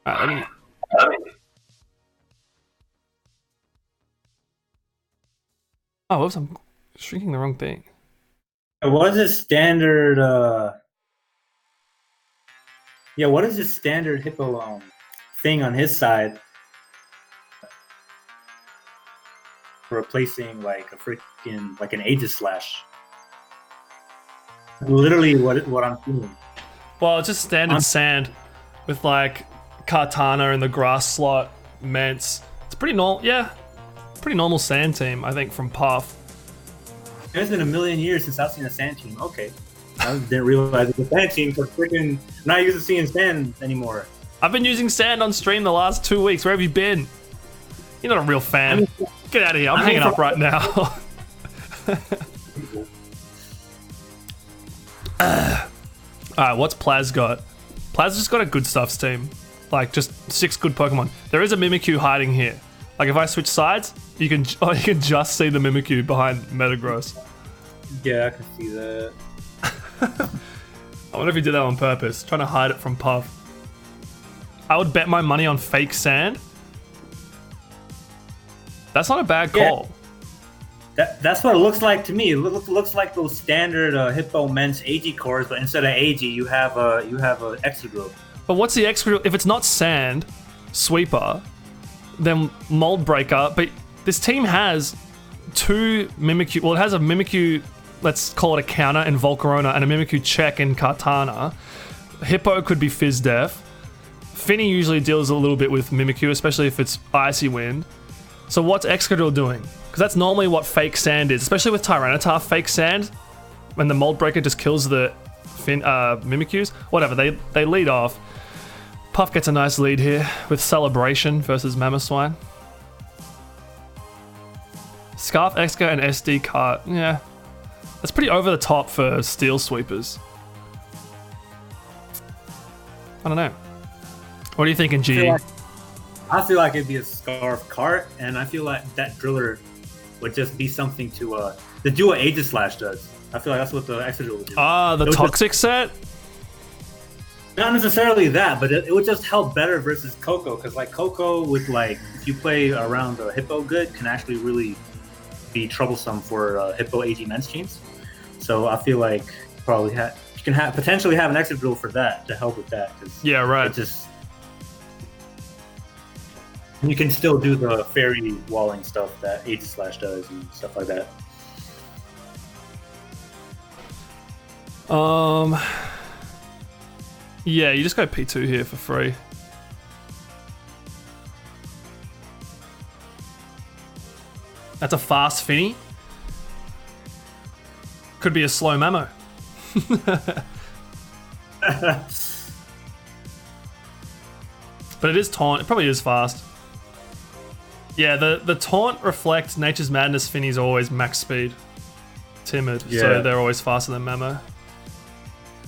Let me. Oh, whoops! I'm shrinking the wrong thing. What is the standard? Yeah, what is the standard hippo thing on his side replacing like a freaking like an Aegis slash? Literally, what I'm feeling. Well, it's just standard sand with like Kartana in the grass slot, Mence. It's pretty normal. Yeah, pretty normal sand team, I think, from Puff. It's been a million years since I've seen a sand team. Okay, I didn't realize it was a sand team because freaking I'm not used to seeing sand anymore. I've been using sand on stream the last 2 weeks. Where have you been? You're not a real fan. Get out of here. I'm hanging up right now. Alright, what's Plas got? Plas just got a good stuffs team. Like, just 6 good Pokemon. There is a Mimikyu hiding here. Like, if I switch sides, you can just see the Mimikyu behind Metagross. Yeah, I can see that. I wonder if he did that on purpose, trying to hide it from Puff. I would bet my money on fake sand. That's not a bad call. That's what it looks like to me. It looks like those standard Hippo Mence AG cores, but instead of AG, you have a Excadrill. But what's the Excadrill? If it's not sand, Sweeper, then Mold Breaker. But this team has 2 Mimikyu. Well, it has a Mimikyu, let's call it a counter in Volcarona, and a Mimikyu check in Kartana. Hippo could be Fizz Def. Finny usually deals a little bit with Mimikyu, especially if it's Icy Wind. So what's Excadrill doing? Because that's normally what fake sand is, especially with Tyranitar fake sand. When the Mold Breaker just kills the Mimikyus. Whatever, they lead off. Puff gets a nice lead here with Celebration versus Mamoswine. Scarf, Exca, and SD card. Yeah. That's pretty over the top for Steel Sweepers. I don't know. What are you thinking, G? I feel like it'd be a Scarf cart, and I feel like that Driller would just be something to do what Aegis Slash does. I feel like that's what the Excadrill would do. The Toxic set? Not necessarily that, but it would just help better versus Coco, because like Coco with like if you play around the Hippo good can actually really be troublesome for Hippo AG Mence teams. So I feel like probably you can potentially have an Excadrill for that to help with that. Yeah, right. You can still do the fairy walling stuff that Aegis Slash does and stuff like that. Yeah, you just go P2 here for free. That's a fast Finny. Could be a slow Mamo. But it is taunt. It probably is fast. Yeah, the taunt reflects Nature's Madness Finny's always max speed. Timid, so they're always faster than Mamo.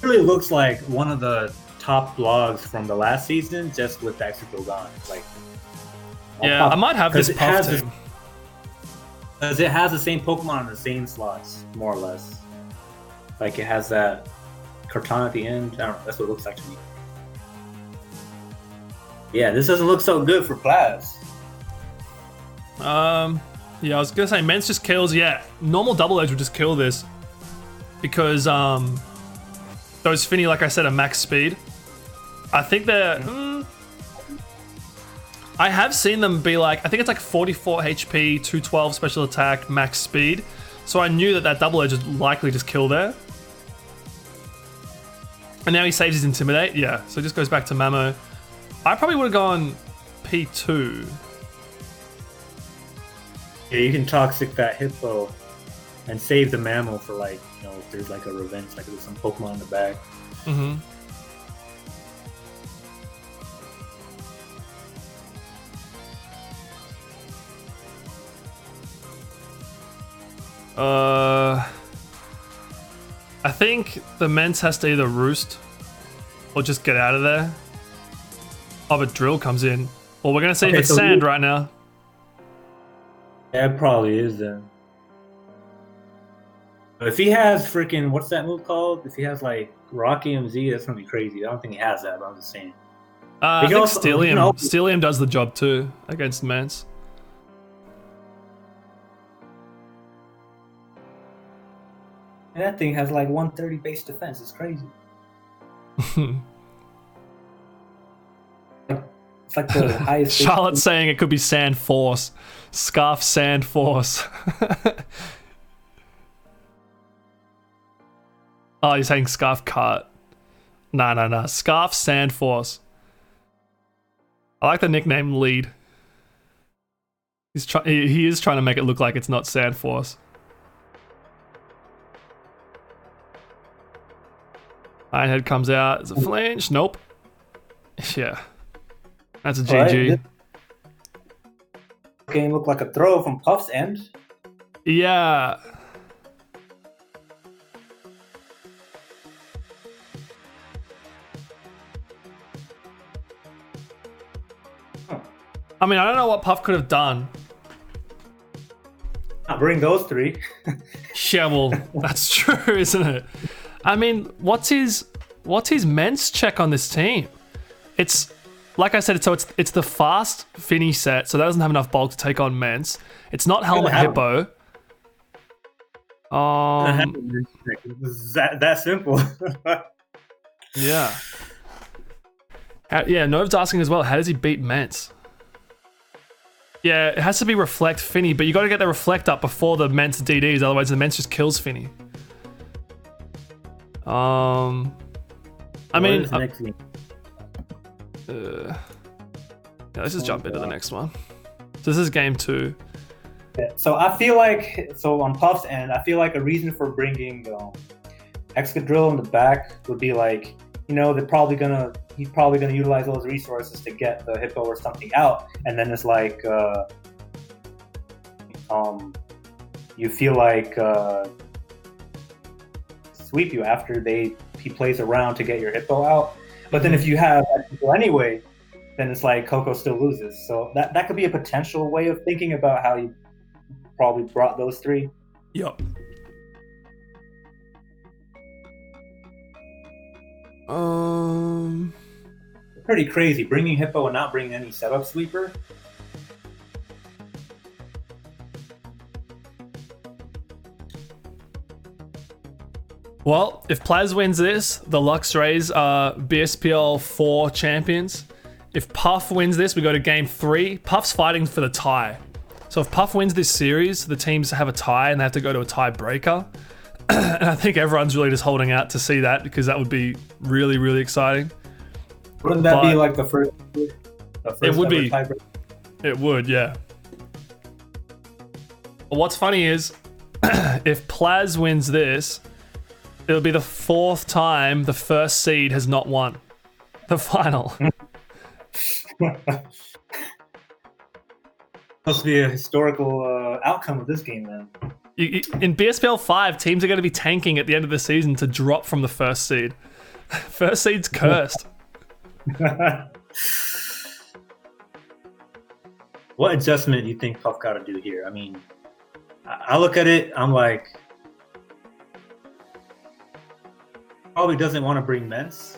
It really looks like one of the top blogs from the last season, just with the Excadrill gone. Like, yeah, I might have this Puff team. Because it has the same Pokemon in the same slots, more or less. Like, it has that Kartana at the end. I don't know, that's what it looks like to me. Yeah, this doesn't look so good for Plas. Yeah, I was gonna say Mence just kills. Yeah, normal Double Edge would just kill this because those Finny, like I said, are max speed. I think they're. I have seen them be like, I think it's like 44 HP, 212 special attack, max speed. So I knew that Double Edge would likely just kill there. And now he saves his Intimidate. Yeah, so it just goes back to Mamo. I probably would have gone P2. Yeah, you can Toxic that Hippo and save the Mammal for like, if there's like a revenge, like there's some Pokemon in the back. Mm-hmm. I think the Mence has to either roost or just get out of there. Oh, but Drill comes in. Well, we're gonna see if it's sand right now. Yeah, it probably is then. But if he has freaking, what's that move called? If he has like Rocky MZ, that's gonna be crazy. I don't think he has that, but I'm just saying. I think Stellium does the job too against Mance. That thing has like 130 base defense. It's crazy. It's like the highest. Charlotte's saying it could be Sand Force. Scarf Sand Force. Oh, you're saying Scarf Cart. Nah. Scarf Sand Force. I like the nickname Lead. He is trying to make it look like it's not Sand Force. Ironhead comes out. It's a flinch. Nope. Yeah. That's a GG. Right. Game looked like a throw from Puff's end. Yeah. I mean, I don't know what Puff could have done. Not bring those three. Yeah, well, that's true, isn't it? I mean, what's his Mence check on this team? It's like I said, it's the fast Finny set, so that doesn't have enough bulk to take on Mence. It's not Helmet Hippo. That simple. Yeah. Yeah, Nove's asking as well, how does he beat Mence? Yeah, it has to be Reflect Finny, but you got to get the Reflect up before the Mence DDs, otherwise the Mence just kills Finny. I mean, yeah, let's just jump into the next one. So this is game 2. Yeah, so I feel like, on Puff's end, I feel like a reason for bringing Excadrill in the back would be like, he's probably gonna utilize those resources to get the Hippo or something out, and then it's like, you feel like sweep you after he plays around to get your Hippo out. But then if you have Hippo anyway, then it's like Coco still loses. So that could be a potential way of thinking about how you probably brought those 3. Yup. Pretty crazy bringing Hippo and not bringing any setup sweeper. Well, if Plas wins this, the Luxrays are BSPL 4 champions. If Puff wins this, we go to game 3. Puff's fighting for the tie. So if Puff wins this series, the teams have a tie and they have to go to a tiebreaker. And I think everyone's really just holding out to see that because that would be really, really exciting. Wouldn't that be like the first it would be. tiebreaker? It would, yeah. But what's funny is, if Plas wins this, it'll be the 4th time the first seed has not won the final. Must be a historical outcome of this game, then. In BSPL 5, teams are going to be tanking at the end of the season to drop from the first seed. First seed's cursed. What adjustment do you think Puff got to do here? I mean, I look at it, I'm like, probably doesn't want to bring Mence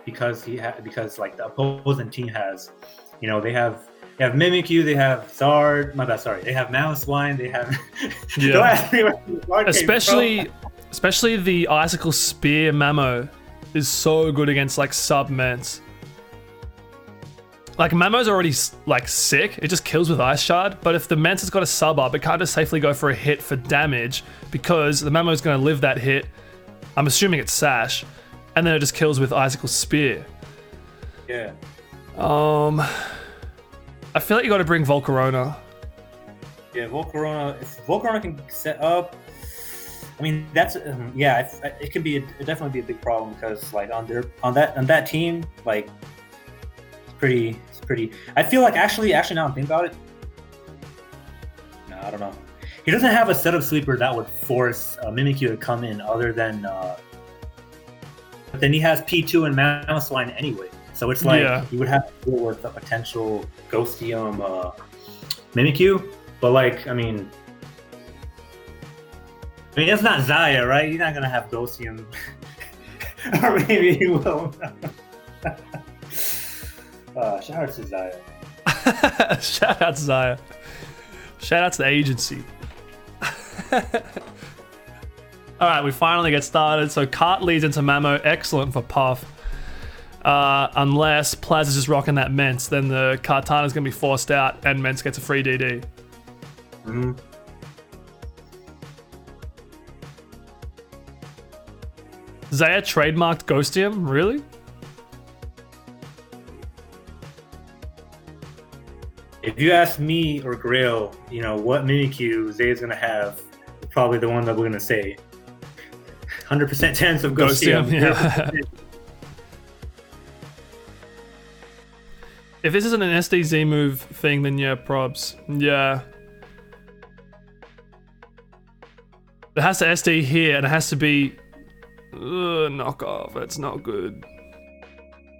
because like the opposing team has, they have Mimikyu, they have Zard. My bad, sorry. They have Mamoswine. They have. Yeah. Don't ask me where the Zard especially the Icicle Spear Mamo is so good against like sub Mence. Like Mamo's already like sick. It just kills with Ice Shard. But if the Mence has got a sub up, it can't just safely go for a hit for damage because the Mamo's going to live that hit. I'm assuming it's Sash, and then it just kills with Icicle Spear. Yeah. I feel like you got to bring Volcarona. Yeah, Volcarona. If Volcarona can set up, I mean that's it can be definitely be a big problem because like on that team like it's pretty. I feel like actually now I'm thinking about it. No, I don't know. He doesn't have a setup sweeper that would force Mimikyu to come in other than. But then he has P2 and Mamoswine anyway. So it's like you would have to deal with a potential Ghostium Mimikyu, but like I mean it's not Zaya, right? You're not gonna have Ghostium, or maybe you will. Shout out to Zaya. Shout out to Zaya. Shout out to the agency. Alright, we finally get started. So Cart leads into Mamo. Excellent for Puff. Unless Plaz is just rocking that Mence, then the Kartana's going to be forced out and Mence gets a free DD. Mm-hmm. Zaya trademarked Ghostium? Really? If you ask me or Grail, what Mimikyu Zaya's going to have, probably the one that we're going to say. 100% chance of Ghostium. Yeah. If this isn't an SDZ move thing, then yeah, probs. Yeah. It has to SD here, and it has to be knockoff. That's not good.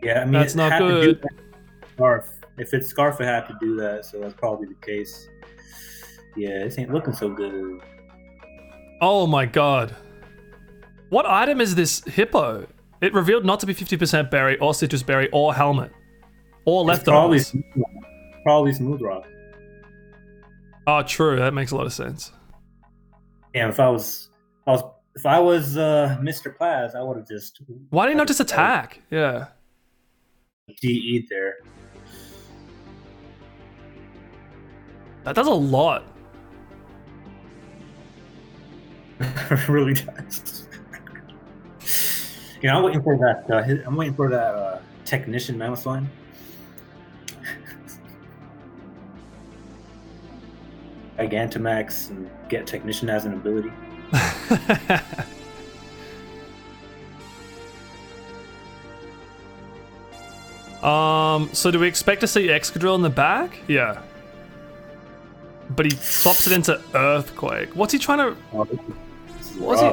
Yeah, I mean, that's not good. Scarf. If it's Scarf, it had to do that, so that's probably the case. Yeah, this ain't looking so good. Oh my god. What item is this Hippo? It revealed not to be 50% berry or citrus berry or helmet. Or leftovers. Probably Smooth Rock. Oh, true. That makes a lot of sense. Yeah, if I was Mr. Plas, I would have just. Why did you not just attack? Yeah. DE there. That does a lot. It really does. I'm waiting for that. Technician mouse line. Gigantamax and get Technician as an ability. So do we expect to see Excadrill in the back? Yeah. But he swaps it into Earthquake. What's he trying to... What's he...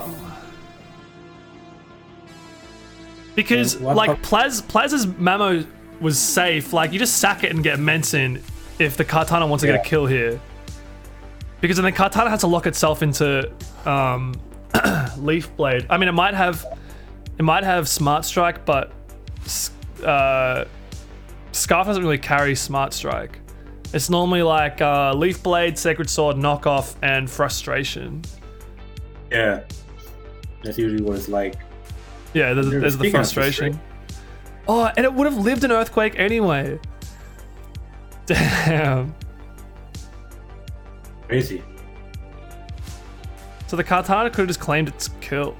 Because, Plaz's Mamo was safe. Like, you just sack it and get Mence in if the Kartana wants to get a kill here. Because then the Kartana has to lock itself into Leaf Blade. I mean, it might have Smart Strike, but Scarf doesn't really carry Smart Strike. It's normally like Leaf Blade, Sacred Sword, Knockoff, and Frustration. Yeah. That's usually what it's like. Yeah, there's the Frustration. Oh, and it would have lived in Earthquake anyway. Damn. Crazy. So the Kartana could have just claimed its kill.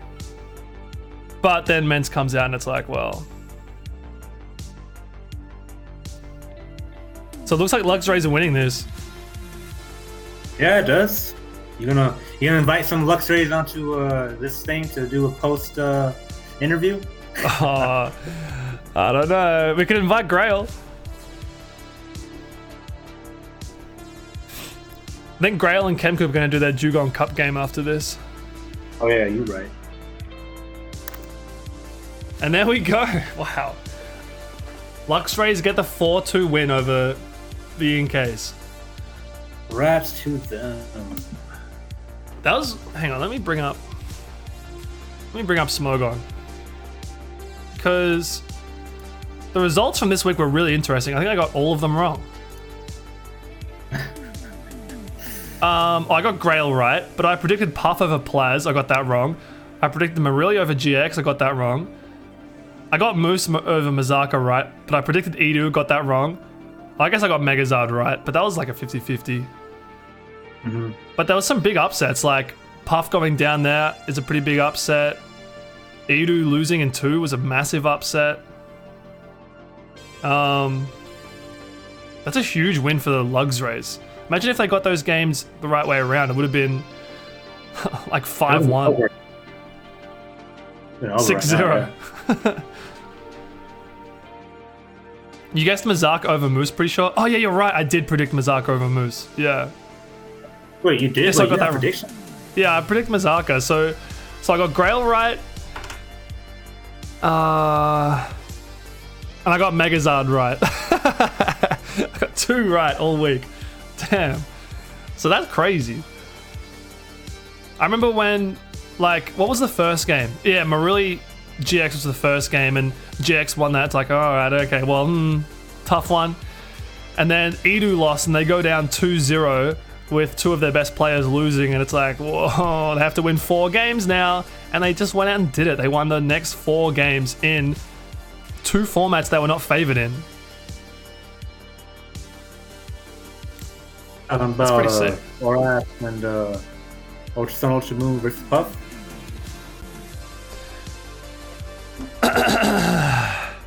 But then Mence comes out and it's like, well. So it looks like Luxrays are winning this. Yeah, it does. You gonna invite some Luxrays onto this thing to do a post interview? I don't know. We could invite Grail. I think Grail and Chemcoop are going to do their Dugong Cup game after this. Oh yeah, you're right. And there we go. Wow. Luxrays get the 4-2 win over the Inkays. Rats to them. That was... Hang on, let me bring up Smogon. Because the results from this week were really interesting. I think I got all of them wrong. I got Grail right, but I predicted Puff over Plaz. I got that wrong. I predicted Marilli over GX. I got that wrong. I got Moose over Mazaka right, but I predicted Edu. Got that wrong. I guess I got Megazard right, but that was like a 50-50. Mm-hmm. But there was some big upsets, like Puff going down there is a pretty big upset. Edu losing in 2 was a massive upset. That's a huge win for the Luxrays. Imagine if they got those games the right way around. It would have been like 5-1. 6-0. You guessed Mazaka over Moose, pretty sure? Oh yeah, you're right. I did predict Mazaka over Moose. Yeah. Wait, you did? Yes, I got that prediction? Yeah, I predict Mazaka. So I got Grail right. And I got Megazard right. I got 2 right all week. Damn. So that's crazy. I remember when, like, what was the first game? Yeah, Marilli GX was the first game, and GX won that. It's like, alright, okay, well, tough one. And then Edu lost, and they go down 2-0 with 2 of their best players losing, and it's like, whoa, they have to win 4 games now. And they just went out and did it. They won the next 4 games in 2 formats they were not favored in. Talking about Oras and Ultra Sun, Ultra Moon versus Puff.